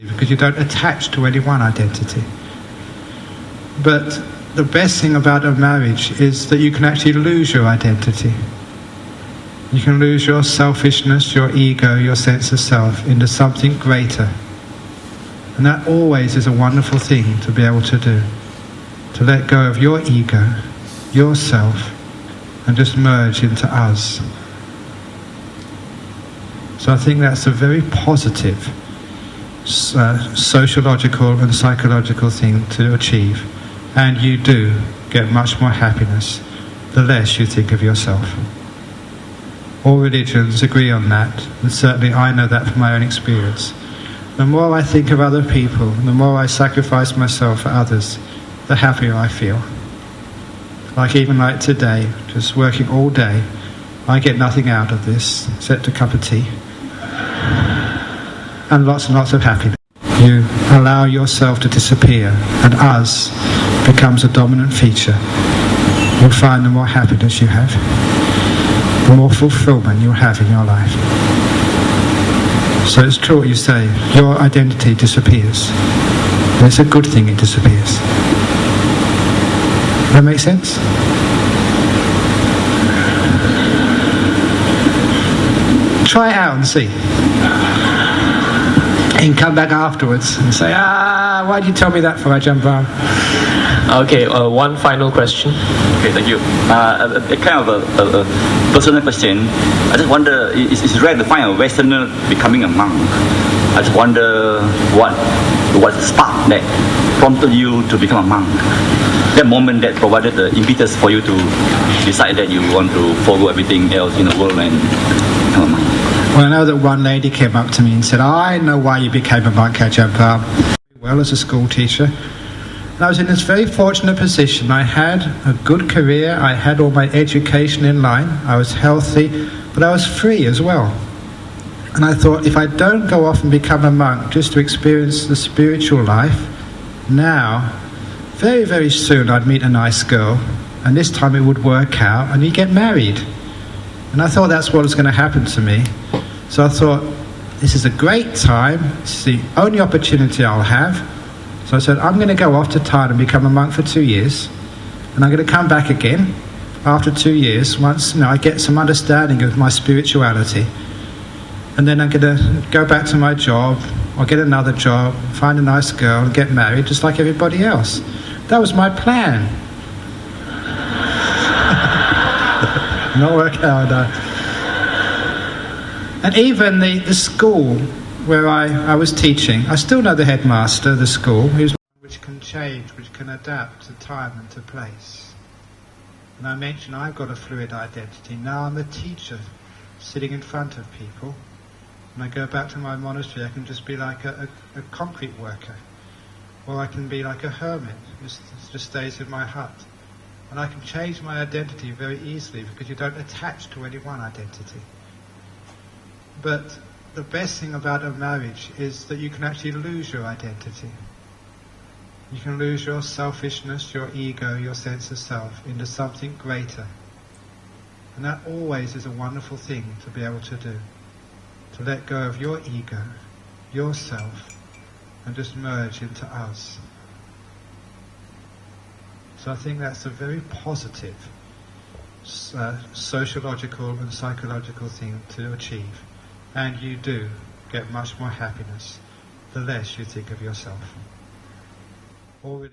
because you don't attach to any one identity. But the best thing about a marriage is that you can actually lose your identity. You can lose your selfishness, your ego, your sense of self into something greater. And that always is a wonderful thing to be able to do. To let go of your ego, yourself, and just merge into us. So I think that's a very positive sociological and psychological thing to achieve. And you do get much more happiness the less you think of yourself. All religions agree on that, and certainly I know that from my own experience. The more I think of other people, the more I sacrifice myself for others, the happier I feel. Even today, just working all day, I get nothing out of this except a cup of tea and lots of happiness. You allow yourself to disappear, and us becomes a dominant feature. You'll find the more happiness you have, the more fulfillment you'll have in your life. So it's true what you say, your identity disappears. And it's a good thing it disappears. Does that make sense? Try it out and see. And come back afterwards and say, why did you tell me that for? I jump out. Okay, one final question. Okay, thank you. A kind of a personal question. I just wonder, it's rare to find a Westerner becoming a monk. I just wonder what the spark that prompted you to become a monk? That moment that provided the impetus for you to decide that you want to follow everything else in the world and become a monk. Well, I know that one lady came up to me and said, I know why you became a monk, Ajahn. Well, as a school teacher. And I was in this very fortunate position. I had a good career, I had all my education in line, I was healthy, but I was free as well. And I thought, if I don't go off and become a monk just to experience the spiritual life, now, very, very soon I'd meet a nice girl, and this time it would work out, and you'd get married. And I thought that's what was going to happen to me. So I thought, this is a great time, it's the only opportunity I'll have. So I said, I'm going to go off to Thailand and become a monk for 2 years, and I'm going to come back again after 2 years, once I get some understanding of my spirituality. And then I'm going to go back to my job, or get another job, find a nice girl, and get married just like everybody else. That was my plan. Not work out. And even the school where I was teaching, I still know the headmaster of the school, which can change, which can adapt to time and to place. And I mentioned I've got a fluid identity. Now I'm a teacher, sitting in front of people. When I go back to my monastery, I can just be like a concrete worker. Or I can be like a hermit, who just stays in my hut. And I can change my identity very easily because you don't attach to any one identity. But the best thing about a marriage is that you can actually lose your identity. You can lose your selfishness, your ego, your sense of self into something greater. And that always is a wonderful thing to be able to do. To let go of your ego, yourself, and just merge into us. So I think that's a very positive sociological and psychological thing to achieve. And you do get much more happiness the less you think of yourself.